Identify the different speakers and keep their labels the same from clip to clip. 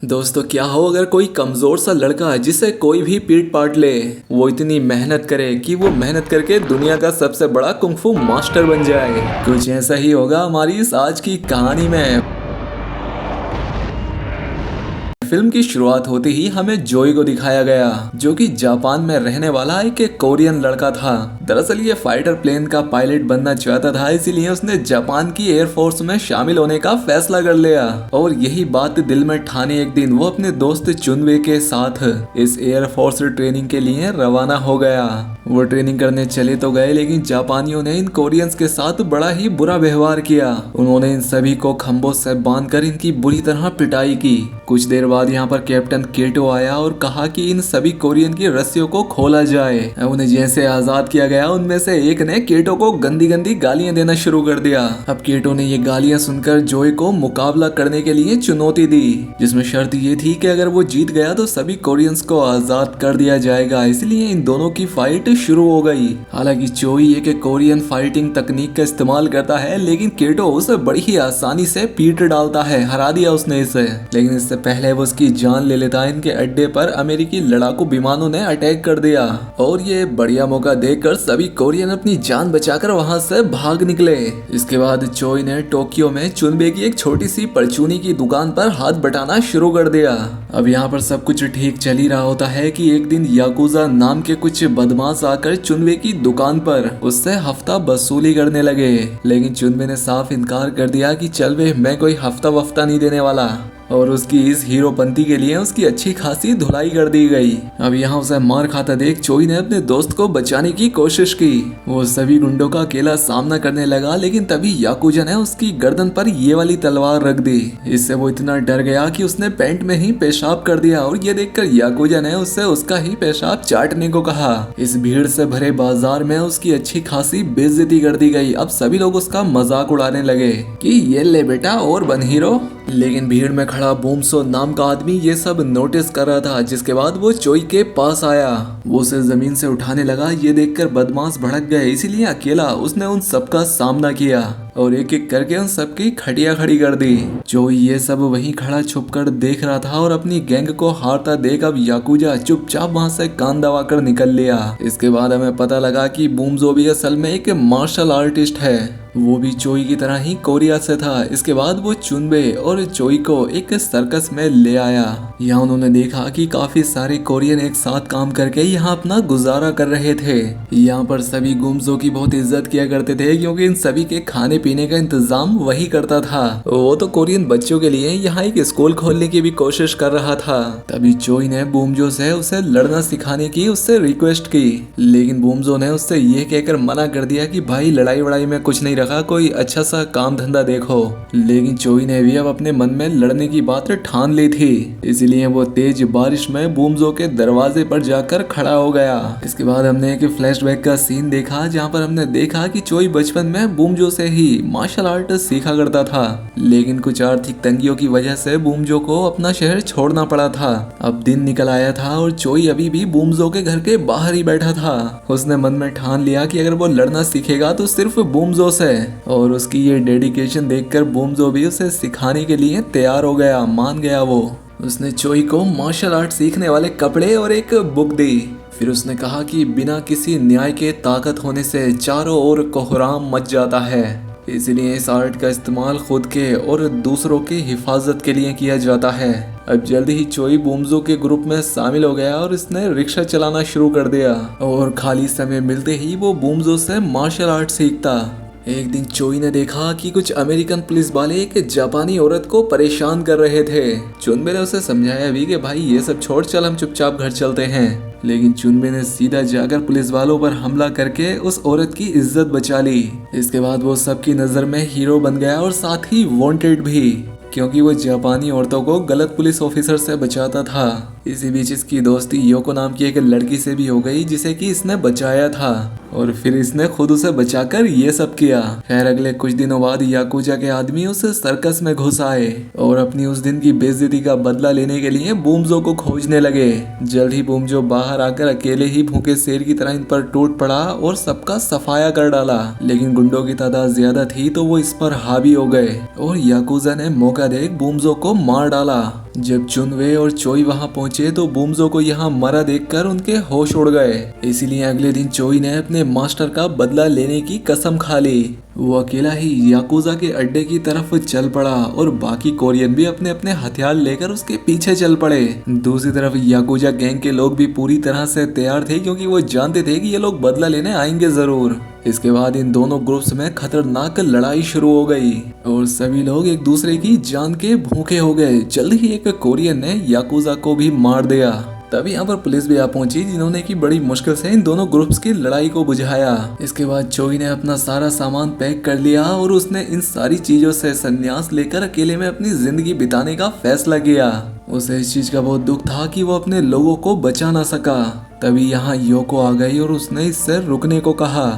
Speaker 1: दोस्तों क्या हो अगर कोई कमजोर सा लड़का जिसे कोई भी पीट पाट ले, वो इतनी मेहनत करे कि वो मेहनत करके दुनिया का सबसे बड़ा कुंफू मास्टर बन जाए। कुछ ऐसा ही होगा हमारी इस आज की कहानी में। फिल्म की शुरुआत होते ही हमें जोई को दिखाया गया, जो कि जापान में रहने वाला एक कोरियन लड़का था। दरअसल ये फाइटर प्लेन का पायलट बनना चाहता था, इसीलिए उसने जापान की एयरफोर्स में शामिल होने का फैसला कर लिया। और यही बात दिल में ठाने एक दिन वो अपने दोस्त चुनवे के साथ इस एयरफोर्स ट्रेनिंग के लिए रवाना हो गया। वो ट्रेनिंग करने चले तो गए, लेकिन जापानियों ने इन कोरियंस के साथ बड़ा ही बुरा व्यवहार किया। उन्होंने इन सभी को खंभों से बांधकर इनकी बुरी तरह पिटाई की। कुछ देर बाद यहाँ पर कैप्टन केटो आया और कहा कि इन सभी कोरियन की रस्सियों को खोला जाए। उन्हें जैसे आजाद किया गया, उनमें से एक ने केटो को गंदी गंदी गालियां देना शुरू कर दिया। अब केटो ने ये गालियां सुनकर जोई को मुकाबला करने के लिए चुनौती दी, जिसमें शर्त ये थी कि अगर वो जीत गया तो सभी कोरियंस को आजाद कर दिया जाएगा। इसलिए इन दोनों की फाइट शुरू हो गई। हालांकि जोई एक कोरियन फाइटिंग तकनीक का इस्तेमाल करता है, लेकिन केटो उसे बड़ी ही आसानी से पीट डालता है। हरा दिया उसने इसे। लेकिन इससे पहले वो उसकी जान ले लेता है। इनके अड्डे पर अमेरिकी लड़ाकू विमानों ने अटैक कर दिया और ये बढ़िया मौका देखकर सभी कोरियन अपनी जान बचाकर वहां से भाग निकले। इसके बाद जोई ने टोक्यो में चुनबे की एक छोटी सी परचूनी की दुकान पर हाथ बटाना शुरू कर दिया। अब यहाँ पर सब कुछ ठीक चल ही रहा होता है कि एक दिन याकुजा नाम के कुछ बदमाश आकर चुनबे की दुकान पर उससे हफ्ता वसूली करने लगे। लेकिन चुनबे ने साफ इनकार कर दिया कि चल वे, मैं कोई हफ्ता वफ्ता नहीं देने वाला। और उसकी इस हीरोपंती के लिए उसकी अच्छी खासी धुलाई कर दी गई। अब यहाँ उसे मार खाता देख जोई ने अपने दोस्त को बचाने की कोशिश की। वो सभी गुंडों का अकेला सामना करने लगा, लेकिन तभी याकुजा ने उसकी गर्दन पर ये वाली तलवार रख दी। इससे वो इतना डर गया कि उसने पैंट में ही पेशाब कर दिया और ये देखकर याकुजा ने उससे उसका ही पेशाब चाटने को कहा। इस भीड़ से भरे बाजार में उसकी अच्छी खासी बेइज्जती कर दी गई। अब सभी लोग उसका मजाक उड़ाने लगे कि ये ले बेटा और बन हीरो। लेकिन भीड़ में खड़ा बूमसो नाम का आदमी ये सब नोटिस कर रहा था, जिसके बाद वो जोई के पास आया। वो उसे जमीन से उठाने लगा। ये देखकर बदमाश भड़क गए, इसीलिए अकेला उसने उन सबका सामना किया और एक एक करके उन सबकी खटिया खड़ी कर दी। जोई ये सब वहीं खड़ा छुपकर देख रहा था और अपनी गैंग को हारता देख अब याकुजा चुपचाप वहां से कान दबाकर निकल लिया। इसके बाद हमें पता लगा कि बूमसो भी असल में एक मार्शल आर्टिस्ट है। वो भी जोई की तरह ही कोरिया से था। इसके बाद वो चुनबे और जोई को एक सर्कस में ले आया। यहाँ उन्होंने देखा कि काफी सारे कोरियन एक साथ काम करके यहाँ अपना गुजारा कर रहे थे। यहाँ पर सभी गुमजो की बहुत इज्जत किया करते थे, क्योंकि इन सभी के खाने पीने का इंतजाम वही करता था। वो तो कोरियन बच्चों के लिए यहाँ एक स्कूल खोलने की भी कोशिश कर रहा था। तभी जोई ने बूमजो से उसे लड़ना सिखाने की उससे रिक्वेस्ट की, लेकिन बूमजो ने उससे ये कहकर मना कर दिया कि भाई लड़ाई वड़ाई में कुछ नहीं रखा, कोई अच्छा सा काम धंधा देखो। लेकिन जोई ने भी अब अपने मन में लड़ने की बात ठान ली थी, इसलिए वो तेज बारिश में बूमजो के दरवाजे पर जाकर खड़ा हो गया। इसके बाद हमने एक फ्लैशबैक का सीन देखा, जहाँ पर हमने देखा कि जोई बचपन में बूमजो से ही मार्शल आर्ट सीखा करता था, लेकिन कुछ आर्थिक तंगियों की वजह से बूमजो को अपना शहर छोड़ना पड़ा था। अब दिन निकल आया था और जोई अभी भी बूमजो के घर के बाहर ही बैठा था। उसने मन में ठान लिया कि अगर वो लड़ना सीखेगा तो सिर्फ बूमजो से। और उसकी ये डेडिकेशन देखकर बूमजो भी उसे सिखाने के लिए तैयार हो गया, मान गया वो। उसने जोई को मार्शल आर्ट सीखने वाले कपड़े और एक बुक दी। फिर उसने कहा कि बिना किसी न्याय के ताकत होने से चारों ओर कोहराम मच जाता है, इसलिए इस आर्ट का इस्तेमाल खुद के और दूसरों की हिफाजत के लिए किया जाता है। अब जल्दी ही जोई बूमजो के ग्रुप में शामिल हो गया और इसने रिक्शा चलाना शुरू कर दिया और खाली समय मिलते ही वो बूमजो से मार्शल आर्ट सीखता। एक दिन जोई ने देखा कि कुछ अमेरिकन पुलिस वाले एक जापानी औरत को परेशान कर रहे थे। चुनबे ने उसे समझाया भी कि भाई ये सब छोड़, चल हम चुपचाप घर चलते हैं। लेकिन चुनबे ने सीधा जाकर पुलिस वालों पर हमला करके उस औरत की इज्जत बचा ली। इसके बाद वो सबकी नजर में हीरो बन गया और साथ ही वांटेड भी, क्योंकि वो जापानी औरतों को गलत पुलिस ऑफिसर से बचाता था। इसी बीच इसकी दोस्ती योको नाम की एक लड़की से भी हो गई, जिसे कि इसने बचाया था और फिर इसने खुद उसे बचाकर ये सब किया। खैर अगले कुछ दिनों बाद याकुजा के आदमी उस सर्कस में घुस आए और अपनी उस दिन की बेइज्जती का बदला लेने के लिए बूमजो को खोजने लगे। जल्द ही बूमजो बाहर आकर अकेले ही भूखे शेर की तरह इन पर टूट पड़ा और सबका सफाया कर डाला। लेकिन गुंडों की तादाद ज्यादा थी तो वो इस पर हावी हो गए और याकुजा ने मौका देख बूमजो को मार डाला। जब चुनवे और चोई वहां पहुंचे तो बुमजो को यहाँ मरा देखकर उनके होश उड़ गए। इसीलिए अगले दिन चोई ने अपने मास्टर का बदला लेने की कसम खा ली। वो अकेला ही याकुजा के अड्डे की तरफ चल पड़ा और बाकी कोरियन भी अपने अपने हथियार लेकर उसके पीछे चल पड़े। दूसरी तरफ याकुजा गैंग के लोग भी पूरी तरह से तैयार थे, क्योंकि वो जानते थे कि ये लोग बदला लेने आएंगे जरूर। इसके बाद इन दोनों ग्रुप्स में खतरनाक लड़ाई शुरू हो गई और सभी लोग एक दूसरे की जान के भूखे हो गए। जल्द ही एक कोरियन ने याकुजा को भी मार दिया। तभी यहाँ पर पुलिस भी आ पहुंची, जिन्होंने की बड़ी मुश्किल से इन दोनों ग्रुप्स की लड़ाई को बुझाया। इसके बाद चोई ने अपना सारा सामान पैक कर लिया और उसने इन सारी चीजों से संन्यास लेकर अकेले में अपनी जिंदगी बिताने का फैसला किया। उसे इस चीज का बहुत दुख था कि वो अपने लोगों को बचा ना सका। तभी यहाँ योको आ गई और उसने इससे रुकने को कहा,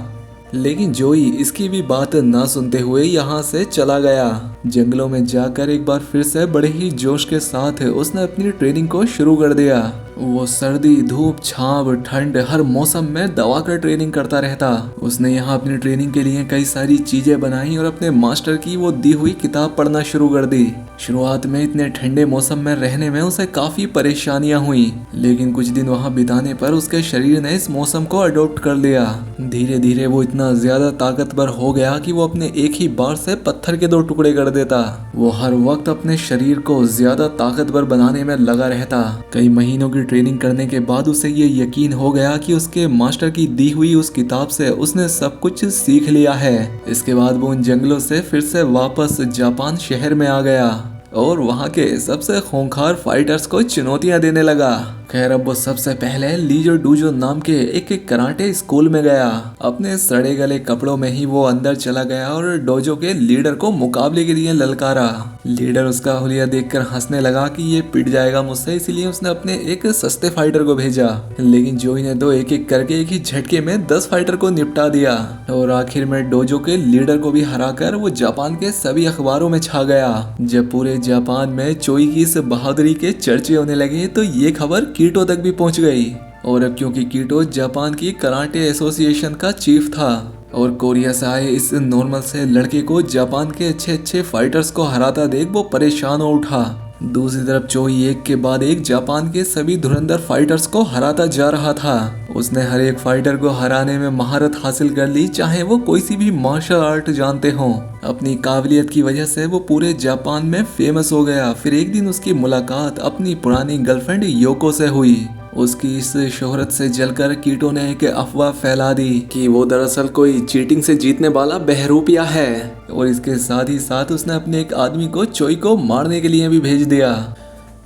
Speaker 1: लेकिन जोई इसकी भी बात ना सुनते हुए यहाँ से चला गया। जंगलों में जाकर एक बार फिर से बड़े ही जोश के साथ उसने अपनी ट्रेनिंग को शुरू कर दिया। वो सर्दी, धूप, छांव, ठंड हर मौसम में दवा कर ट्रेनिंग करता रहता। उसने यहाँ अपनी ट्रेनिंग के लिए कई सारी चीजें बनाई और अपने मास्टर की वो दी हुई किताब पढ़ना शुरू कर दी। शुरुआत में इतने ठंडे मौसम में रहने में उसे काफी परेशानियां हुई, लेकिन कुछ दिन वहाँ बिताने पर उसके शरीर ने इस मौसम को अडॉप्ट कर लिया। धीरे धीरे वो इतना ज्यादा ताकतवर हो गया कि वो अपने एक ही बार से पत्थर के 2 टुकड़े कर देता। वो हर वक्त अपने शरीर को ज्यादा ताकतवर बनाने में लगा रहता। कई महीनों की ट्रेनिंग करने के बाद उसे ये यकीन हो गया कि उसके मास्टर की दी हुई उस किताब से उसने सब कुछ सीख लिया है। इसके बाद वो उन जंगलों से फिर से वापस जापान शहर में आ गया और वहाँ के सबसे खूंखार फाइटर्स को चुनौतियां देने लगा। खैर, अब वो सबसे पहले लीजो डूजो नाम के एक कराटे स्कूल में गया। अपने सड़े गले कपड़ों में ही वो अंदर चला गया और डोजो के लीडर को मुकाबले के लिए ललकारा। लीडर उसका हुलिया देखकर हंसने लगा कि ये पिट जाएगा मुझसे, इसीलिए उसने अपने एक सस्ते फाइटर को भेजा। लेकिन जोई ने दो एक एक करके एक ही झटके में 10 फाइटर को निपटा दिया और आखिर में डोजो के लीडर को भी हराकर वो जापान के सभी अखबारों में छा गया। जब पूरे जापान में चोई की इस बहादुरी के चर्चे होने लगे तो ये खबर कीटो तक भी पहुंच गई। और अब क्योंकि कीटो जापान की कराटे एसोसिएशन का चीफ था और कोरिया से आए इस नॉर्मल से लड़के को जापान के अच्छे अच्छे फाइटर्स को हराता देख वो परेशान हो उठा। दूसरी तरफ चोई एक के बाद एक जापान के सभी धुरंधर फाइटर्स को हराता जा रहा था। उसने हर एक फाइटर को हराने में महारत हासिल कर ली, चाहे वो कोई सी भी मार्शल आर्ट जानते हों। अपनी काबिलियत की वजह से वो पूरे जापान में फेमस हो गया। फिर एक दिन उसकी मुलाकात अपनी पुरानी गर्लफ्रेंड योको से हुई। उसकी इस शोहरत से जलकर कीटो ने एक अफवाह फैला दी कि वो दरअसल कोई चीटिंग से जीतने वाला बहरूपिया है और इसके साथ ही साथ उसने अपने एक आदमी को चोई को मारने के लिए भी भेज दिया।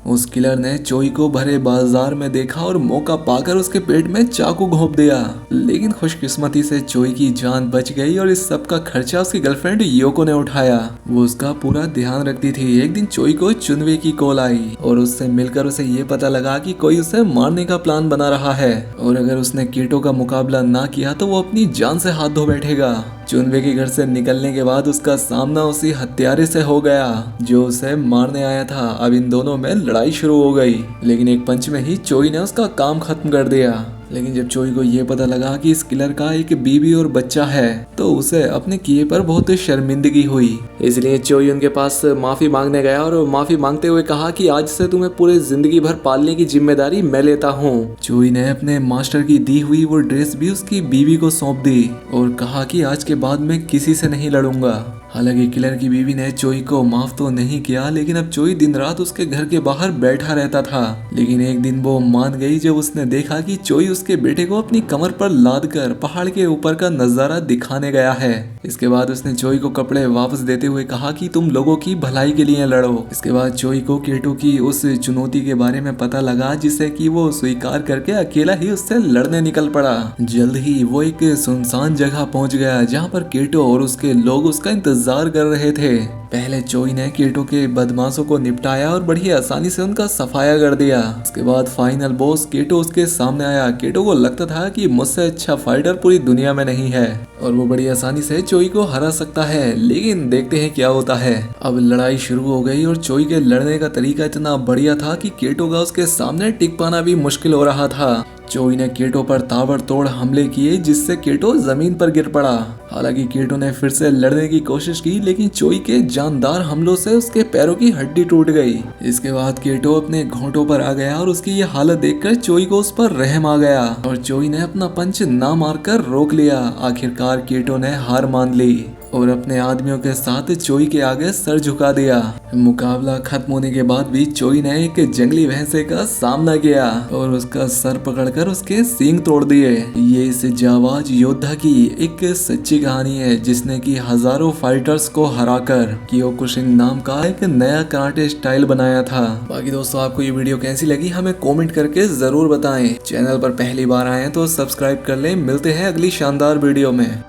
Speaker 1: उस किलर ने चोई को भरे बाजार में देखा और मौका पाकर उसके पेट में चाकू घोंप दिया, लेकिन खुशकिस्मती से चोई की जान बच गई और इस सब का खर्चा उसकी गर्लफ्रेंड योको ने उठाया। वो उसका पूरा ध्यान रखती थी। एक दिन चोई को चुनवे की कॉल आई और उससे मिलकर उसे ये पता लगा कि कोई उसे मारने का प्लान बना रहा है और अगर उसने कीटो का मुकाबला ना किया तो वो अपनी जान से हाथ धो बैठेगा। चुनवे के घर से निकलने के बाद उसका सामना उसी हत्यारे से हो गया जो उसे मारने आया था। अब इन दोनों में लड़ाई शुरू हो गई, लेकिन एक पंच में ही चोई ने उसका काम खत्म कर दिया। लेकिन जब चोई को ये पता लगा कि इस किलर का एक बीवी और बच्चा है तो उसे अपने किए पर बहुत शर्मिंदगी हुई। इसलिए चोई उनके पास माफी मांगने गया और माफी मांगते हुए कहा कि आज से तुम्हें पूरे जिंदगी भर पालने की जिम्मेदारी मैं लेता हूँ। चोई ने अपने मास्टर की दी हुई वो ड्रेस भी उसकी बीवी को सौंप दी और कहा कि आज के बाद मैं किसी से नहीं लड़ूंगा। हालांकि किलर की बीवी ने चोई को माफ तो नहीं किया, लेकिन अब चोई दिन रात उसके घर के बाहर बैठा रहता था। लेकिन एक दिन वो मान गई जब उसने देखा कि चोई उसके बेटे को अपनी कमर पर लाद कर पहाड़ के ऊपर का नजारा दिखाने गया है। इसके बाद उसने चोई को कपड़े वापस देते हुए कहा कि तुम लोगों की भलाई के लिए लड़ो। इसके बाद चोई को कीटो की उस चुनौती के बारे में पता लगा जिसे कि वो स्वीकार करके अकेला ही उससे लड़ने निकल पड़ा। जल्द ही वो एक सुनसान जगह पहुंच गया जहाँ पर कीटो और उसके लोग उसका इंतजार कर रहे थे। पहले चोई ने कीटो के बदमाशों को निपटाया और बड़ी आसानी से उनका सफाया कर दिया। इसके बाद फाइनल बॉस कीटो उसके सामने आया। कीटो को लगता था कि मुझसे अच्छा फाइटर पूरी दुनिया में नहीं है और वो बड़ी आसानी से चोई को हरा सकता है, लेकिन देखते हैं क्या होता है। अब लड़ाई शुरू हो गई और चोई के लड़ने का तरीका इतना बढ़िया था कि कीटो का उसके सामने टिक पाना भी मुश्किल हो रहा था। चोई ने कीटो पर ताबड़तोड़ हमले किए जिससे कीटो जमीन पर गिर पड़ा। हालांकि कीटो ने फिर से लड़ने की कोशिश की, लेकिन चोई के जानदार हमलों से उसके पैरों की हड्डी टूट गई। इसके बाद कीटो अपने घोंटों पर आ गया और उसकी ये हालत देखकर चोई को उस पर रहम आ गया और चोई ने अपना पंच ना मारकर रोक लिया। आखिरकार कीटो ने हार मान ली और अपने आदमियों के साथ चोई के आगे सर झुका दिया। मुकाबला खत्म होने के बाद भी चोई ने एक जंगली भैंसे का सामना किया और उसका सर पकड़कर उसके सींग तोड़ दिए। ये इस जाबाज योद्धा की एक सच्ची कहानी है जिसने की हजारों फाइटर्स को हराकर कीयोकुशिन नाम का एक नया कराटे स्टाइल बनाया था। बाकी दोस्तों, आपको ये वीडियो कैसी लगी हमें कमेंट करके जरूर बताएं। चैनल पर पहली बार आए तो सब्सक्राइब कर लें। मिलते हैं अगली शानदार वीडियो में।